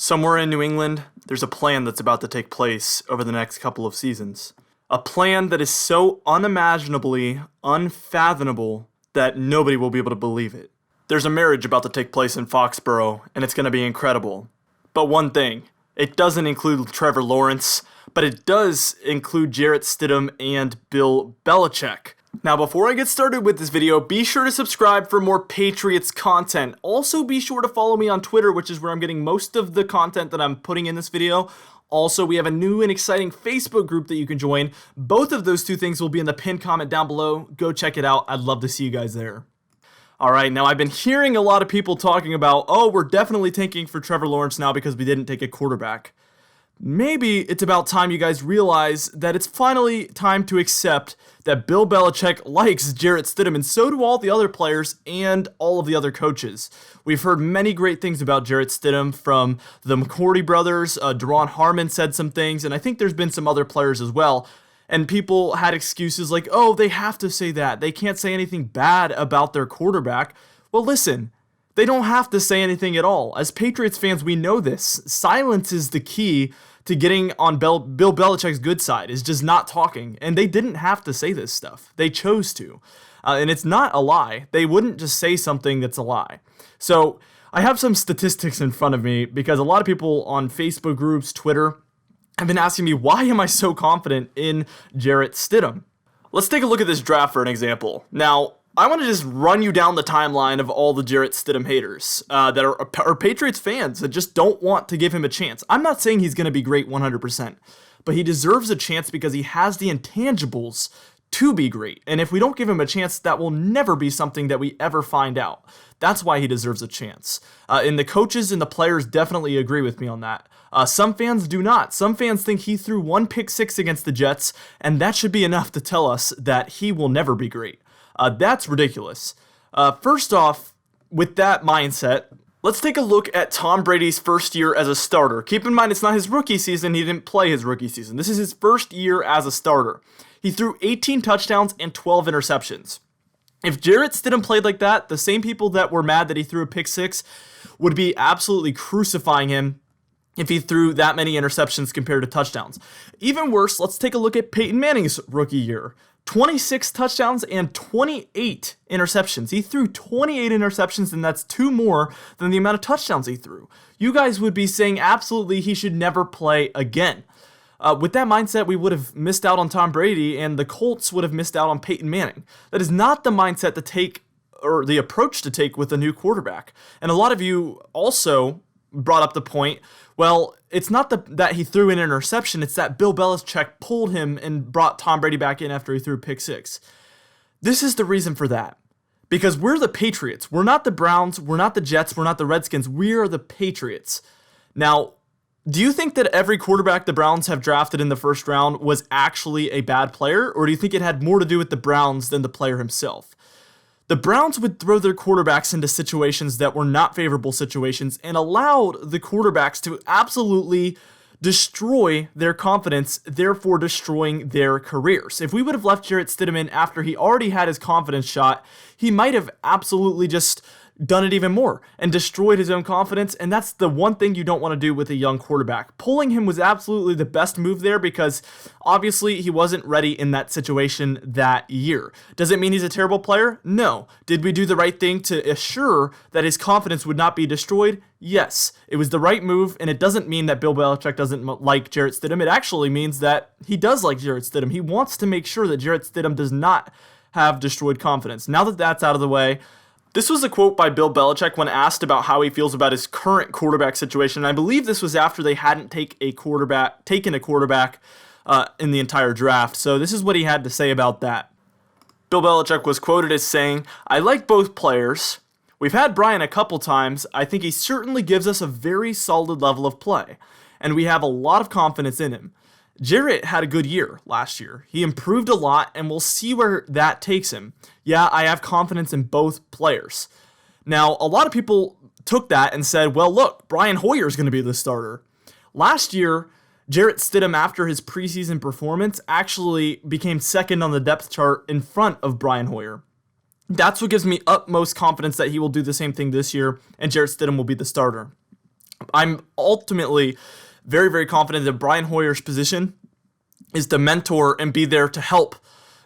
Somewhere in New England, there's a plan that's about to take place over the next couple of seasons. A plan that is so unimaginably unfathomable that nobody will be able to believe it. There's a marriage about to take place in Foxborough, and it's going to be incredible. But one thing, it doesn't include Trevor Lawrence, but it does include Jarrett Stidham and Bill Belichick. Now, before I get started with this video, be sure to subscribe for more Patriots content. Also, be sure to follow me on Twitter, which is where I'm getting most of the content that I'm putting in this video. Also, we have a new and exciting Facebook group that you can join. Both of those two things will be in the pinned comment down below. Go check it out. I'd love to see you guys there. Alright, now I've been hearing a lot of people talking about, oh, we're definitely tanking for Trevor Lawrence now because we didn't take a quarterback. Maybe it's about time you guys realize that it's finally time to accept that Bill Belichick likes Jarrett Stidham, and so do all the other players and all of the other coaches. We've heard many great things about Jarrett Stidham from the McCourty brothers. Daron Harmon said some things, and I think there's been some other players as well. And people had excuses like, oh, they have to say that. They can't say anything bad about their quarterback. Well, listen. They don't have to say anything at all. As Patriots fans, we know this. Silence is the key to getting on Bill Belichick's good side, is just not talking. And they didn't have to say this stuff. They chose to. And it's not a lie. They wouldn't just say something that's a lie. So I have some statistics in front of me because a lot of people on Facebook groups, Twitter, have been asking me, why am I so confident in Jarrett Stidham? Let's take a look at this draft for an example. Now, I want to just run you down the timeline of all the Jarrett Stidham haters that are Patriots fans that just don't want to give him a chance. I'm not saying he's going to be great 100%, but he deserves a chance because he has the intangibles to be great. And if we don't give him a chance, that will never be something that we ever find out. That's why he deserves a chance. And the coaches and the players definitely agree with me on that. Some fans do not. Some fans think he threw one pick six against the Jets, and that should be enough to tell us that he will never be great. That's ridiculous. First off, with that mindset, let's take a look at Tom Brady's first year as a starter. Keep in mind, it's not his rookie season. He didn't play his rookie season. This is his first year as a starter. He threw 18 touchdowns and 12 interceptions. If Jarrett Stidham played like that, the same people that were mad that he threw a pick six would be absolutely crucifying him if he threw that many interceptions compared to touchdowns. Even worse, let's take a look at Peyton Manning's rookie year. 26 touchdowns and 28 interceptions. He threw 28 interceptions, and that's two more than the amount of touchdowns he threw. You guys would be saying absolutely he should never play again. With that mindset, we would have missed out on Tom Brady, and the Colts would have missed out on Peyton Manning. That is not the mindset to take, or the approach to take with a new quarterback. And a lot of you also brought up the point, well, it's not that he threw an interception, it's that Bill Belichick pulled him and brought Tom Brady back in after he threw pick six. This is the reason for that. Because we're the Patriots. We're not the Browns, we're not the Jets, we're not the Redskins. We are the Patriots. Now, do you think that every quarterback the Browns have drafted in the first round was actually a bad player? Or do you think it had more to do with the Browns than the player himself? The Browns would throw their quarterbacks into situations that were not favorable situations and allowed the quarterbacks to absolutely destroy their confidence, therefore destroying their careers. If we would have left Jarrett Stidham in after he already had his confidence shot, he might have absolutely just done it even more and destroyed his own confidence, and that's the one thing you don't want to do with a young quarterback. Pulling him was absolutely the best move there because obviously he wasn't ready in that situation that year. Does it mean he's a terrible player? No. Did we do the right thing to assure that his confidence would not be destroyed? Yes. It was the right move, and it doesn't mean that Bill Belichick doesn't like Jarrett Stidham. It actually means that he does like Jarrett Stidham. He wants to make sure that Jarrett Stidham does not have destroyed confidence. Now that that's out of the way, this was a quote by Bill Belichick when asked about how he feels about his current quarterback situation. I believe this was after they hadn't taken a quarterback in the entire draft. So this is what he had to say about that. Bill Belichick was quoted as saying, "I like both players. We've had Brian a couple times. I think he certainly gives us a very solid level of play, and we have a lot of confidence in him. Jarrett had a good year last year. He improved a lot, and we'll see where that takes him. Yeah, I have confidence in both players." Now, a lot of people took that and said, well, look, Brian Hoyer is going to be the starter. Last year, Jarrett Stidham, after his preseason performance, actually became second on the depth chart in front of Brian Hoyer. That's what gives me utmost confidence that he will do the same thing this year, and Jarrett Stidham will be the starter. I'm ultimately very, very confident that Brian Hoyer's position is to mentor and be there to help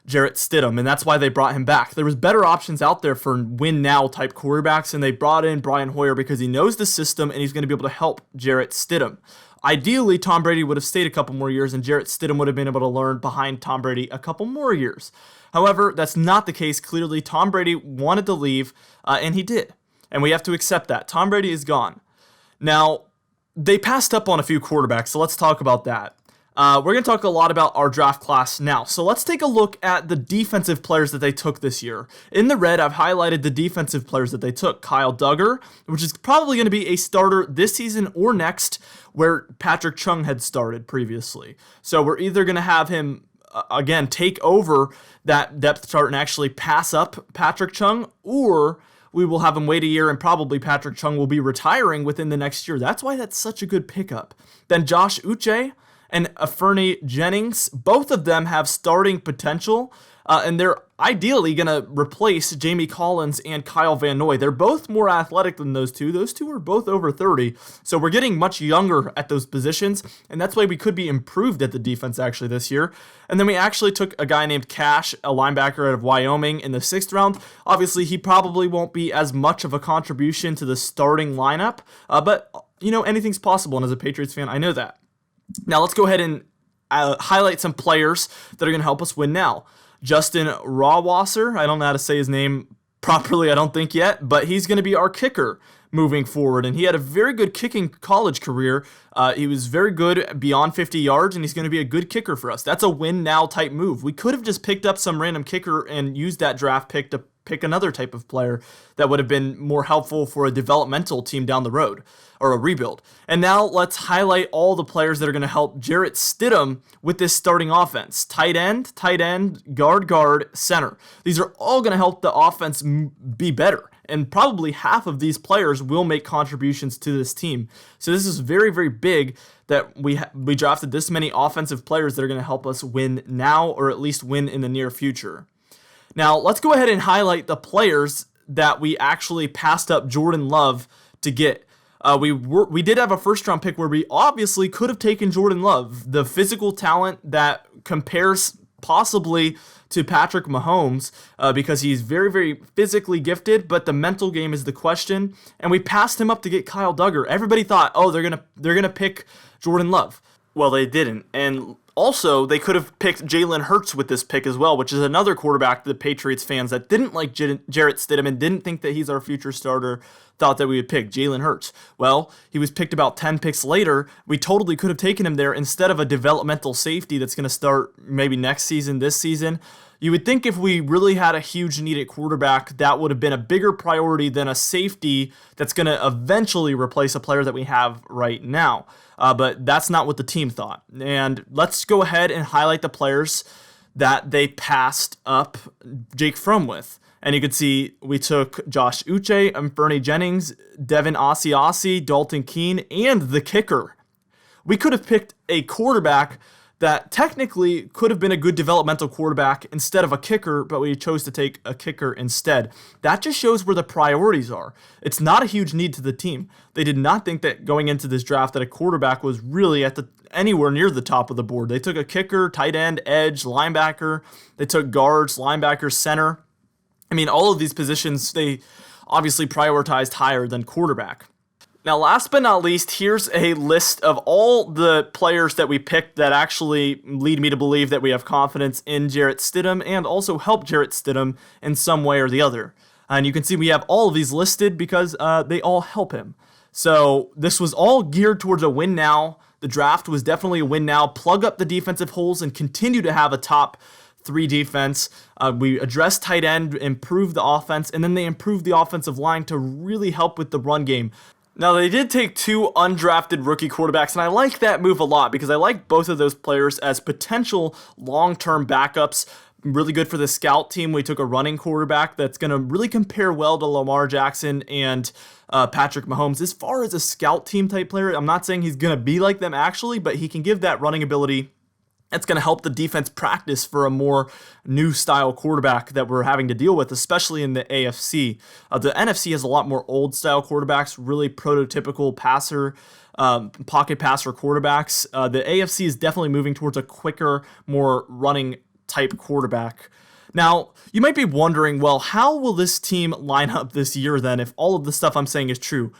Jarrett Stidham, and that's why they brought him back. There was better options out there for win-now type quarterbacks, and they brought in Brian Hoyer because he knows the system and he's going to be able to help Jarrett Stidham. Ideally, Tom Brady would have stayed a couple more years, and Jarrett Stidham would have been able to learn behind Tom Brady a couple more years. However, that's not the case. Clearly, Tom Brady wanted to leave, and he did, and we have to accept that. Tom Brady is gone. Now, they passed up on a few quarterbacks, so let's talk about that. We're going to talk a lot about our draft class now. So let's take a look at the defensive players that they took this year. In the red, I've highlighted the defensive players that they took. Kyle Duggar, which is probably going to be a starter this season or next, where Patrick Chung had started previously. So we're either going to have him, again, take over that depth chart and actually pass up Patrick Chung, or we will have him wait a year and probably Patrick Chung will be retiring within the next year. That's why that's such a good pickup. Then Josh Uche and Fernie Jennings, both of them have starting potential, and they're ideally going to replace Jamie Collins and Kyle Van Noy. They're both more athletic than those two. Those two are both over 30, so we're getting much younger at those positions, and that's why we could be improved at the defense actually this year. And then we actually took a guy named Cash, a linebacker out of Wyoming, in the 6th round. Obviously, he probably won't be as much of a contribution to the starting lineup, but, anything's possible, and as a Patriots fan, I know that. Now let's go ahead and highlight some players that are going to help us win now. Justin Rawwasser, I don't know how to say his name properly, I don't think yet, but he's going to be our kicker moving forward, and he had a very good kicking college career. He was very good beyond 50 yards, and he's going to be a good kicker for us. That's a win-now type move. We could have just picked up some random kicker and used that draft pick to pick another type of player that would have been more helpful for a developmental team down the road, or a rebuild. And now let's highlight all the players that are going to help Jarrett Stidham with this starting offense. Tight end, guard, center. These are all going to help the offense be better. And probably half of these players will make contributions to this team. So this is very, very big that we drafted this many offensive players that are going to help us win now, or at least win in the near future. Now, let's go ahead and highlight the players that we actually passed up Jordan Love to get. We did have a first-round pick where we obviously could have taken Jordan Love, the physical talent that compares possibly to Patrick Mahomes, because he's very, very physically gifted, but the mental game is the question. And we passed him up to get Kyle Duggar. Everybody thought, they're gonna pick Jordan Love. Well, they didn't, and also, they could have picked Jalen Hurts with this pick as well, which is another quarterback the Patriots fans that didn't like Jarrett Stidham and didn't think that he's our future starter thought that we would pick Jalen Hurts. Well, he was picked about 10 picks later. We totally could have taken him there instead of a developmental safety that's going to start maybe next season, this season. You would think if we really had a huge need at quarterback, that would have been a bigger priority than a safety that's going to eventually replace a player that we have right now. But that's not what the team thought. And let's go ahead and highlight the players that they passed up Jake Fromm with. And you can see we took Josh Uche, Fernie Jennings, Devin Asiasi, Dalton Keene, and the kicker. We could have picked a quarterback that technically could have been a good developmental quarterback instead of a kicker, but we chose to take a kicker instead. That just shows where the priorities are. It's not a huge need to the team. They did not think that going into this draft that a quarterback was really anywhere near the top of the board. They took a kicker, tight end, edge, linebacker. They took guards, linebackers, center. I mean, all of these positions, they obviously prioritized higher than quarterback. Now, last but not least, here's a list of all the players that we picked that actually lead me to believe that we have confidence in Jarrett Stidham and also help Jarrett Stidham in some way or the other. And you can see we have all of these listed because they all help him. So this was all geared towards a win now. The draft was definitely a win now. Plug up the defensive holes and continue to have a top 3 defense. We addressed tight end, improved the offense, and then they improved the offensive line to really help with the run game. Now, they did take 2 undrafted rookie quarterbacks, and I like that move a lot because I like both of those players as potential long-term backups. Really good for the scout team. We took a running quarterback that's going to really compare well to Lamar Jackson and Patrick Mahomes. As far as a scout team type player, I'm not saying he's going to be like them actually, but he can give that running ability That's going to help the defense practice for a more new style quarterback that we're having to deal with, especially in the AFC. The NFC has a lot more old style quarterbacks, really prototypical passer, pocket passer quarterbacks. The AFC is definitely moving towards a quicker, more running type quarterback. Now, you might be wondering, well, how will this team line up this year then if all of the stuff I'm saying is true?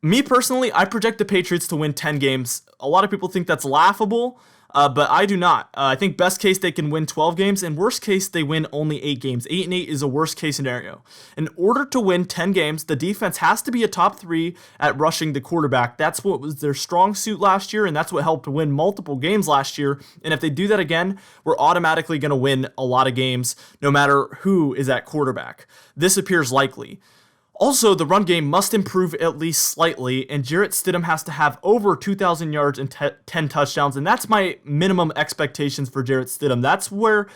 Me personally, I project the Patriots to win 10 games. A lot of people think that's laughable. But I do not. I think best case they can win 12 games, and worst case they win only 8 games. 8-8 is a worst case scenario. In order to win 10 games, the defense has to be a top 3 at rushing the quarterback. That's what was their strong suit last year, and that's what helped win multiple games last year. And if they do that again, we're automatically going to win a lot of games, no matter who is at quarterback. This appears likely. Also, the run game must improve at least slightly, and Jarrett Stidham has to have over 2,000 yards and 10 touchdowns, and that's my minimum expectations for Jarrett Stidham. That's where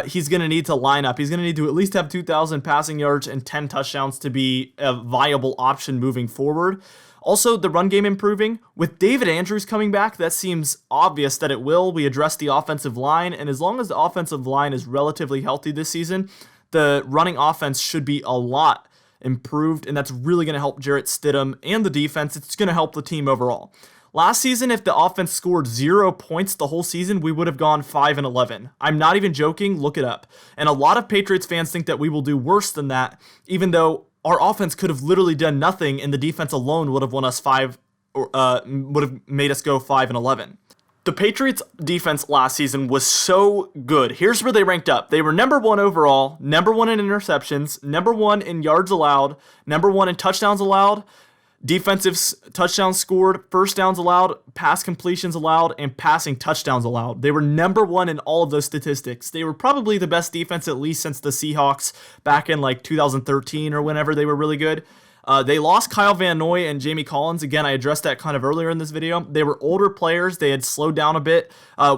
he's going to need to line up. He's going to need to at least have 2,000 passing yards and 10 touchdowns to be a viable option moving forward. Also, the run game improving. With David Andrews coming back, that seems obvious that it will. We address the offensive line, and as long as the offensive line is relatively healthy this season, the running offense should be a lot improved, and that's really going to help Jarrett Stidham and the defense. It's going to help the team overall. Last season, if the offense scored 0 points the whole season, we would have gone 5-11. I'm not even joking. Look it up. And a lot of Patriots fans think that we will do worse than that, even though our offense could have literally done nothing, and the defense alone would have won us would have made us go 5-11. The Patriots defense last season was so good. Here's where they ranked up. They were number 1 overall, number 1 in interceptions, number 1 in yards allowed, number 1 in touchdowns allowed, defensive touchdowns scored, first downs allowed, pass completions allowed, and passing touchdowns allowed. They were number 1 in all of those statistics. They were probably the best defense at least since the Seahawks back in like 2013 or whenever they were really good. They lost Kyle Van Noy and Jamie Collins. Again, I addressed that kind of earlier in this video. They were older players. They had slowed down a bit,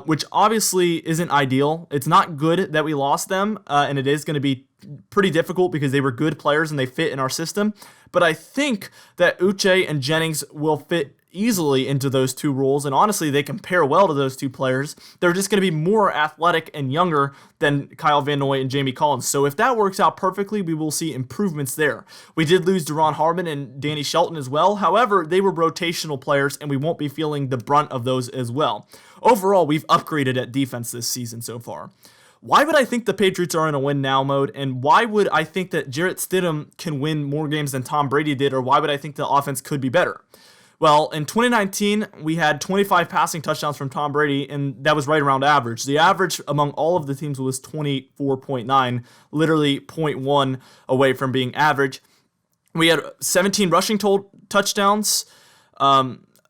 which obviously isn't ideal. It's not good that we lost them, and it is going to be pretty difficult because they were good players and they fit in our system. But I think that Uche and Jennings will fit easily into those two roles, and honestly, they compare well to those two players. They're just going to be more athletic and younger than Kyle Van Noy and Jamie Collins. So if that works out perfectly, we will see improvements there. We did lose Deron Harmon and Danny Shelton as well. However, they were rotational players, and we won't be feeling the brunt of those as well. Overall, we've upgraded at defense this season so far. Why would I think the Patriots are in a win-now mode, and why would I think that Jarrett Stidham can win more games than Tom Brady did, or why would I think the offense could be better? Well, in 2019, we had 25 passing touchdowns from Tom Brady, and that was right around average. The average among all of the teams was 24.9, literally 0.1 away from being average. We had 17 rushing touchdowns.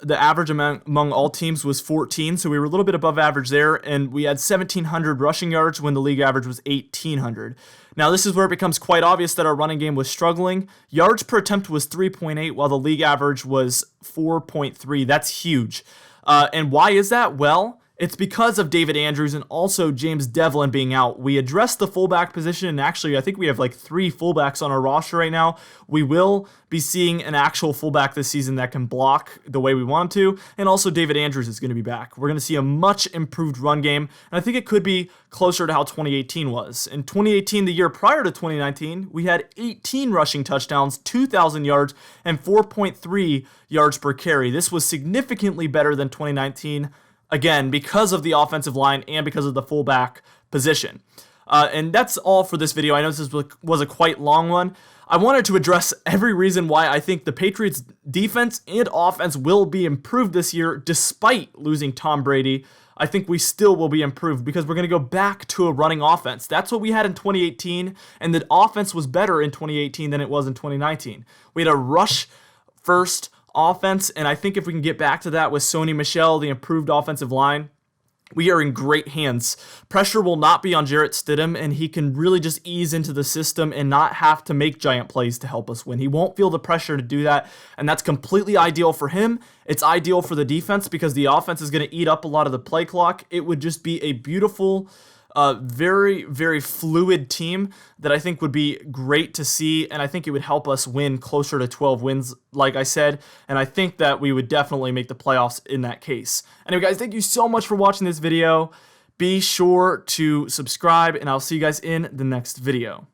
The average among all teams was 14, so we were a little bit above average there, and we had 1,700 rushing yards when the league average was 1,800. Now, this is where it becomes quite obvious that our running game was struggling. Yards per attempt was 3.8, while the league average was 4.3. That's huge. And why is that? Well, it's because of David Andrews and also James Devlin being out. We addressed the fullback position, and actually I think we have like 3 fullbacks on our roster right now. We will be seeing an actual fullback this season that can block the way we want to, and also David Andrews is going to be back. We're going to see a much improved run game, and I think it could be closer to how 2018 was. In 2018, the year prior to 2019, we had 18 rushing touchdowns, 2,000 yards, and 4.3 yards per carry. This was significantly better than 2019. Again, because of the offensive line and because of the fullback position. And that's all for this video. I know this was a quite long one. I wanted to address every reason why I think the Patriots defense and offense will be improved this year despite losing Tom Brady. I think we still will be improved because we're going to go back to a running offense. That's what we had in 2018, and the offense was better in 2018 than it was in 2019. We had a rush-first offense, and I think if we can get back to that with Sony Michel, the improved offensive line, we are in great hands. Pressure will not be on Jarrett Stidham, and he can really just ease into the system and not have to make giant plays to help us win. He won't feel the pressure to do that, and that's completely ideal for him. It's ideal for the defense because the offense is going to eat up a lot of the play clock. It would just be a beautiful, very, very fluid team that I think would be great to see, and I think it would help us win closer to 12 wins, like I said, and I think that we would definitely make the playoffs in that case. Anyway, guys, thank you so much for watching this video. Be sure to subscribe, and I'll see you guys in the next video.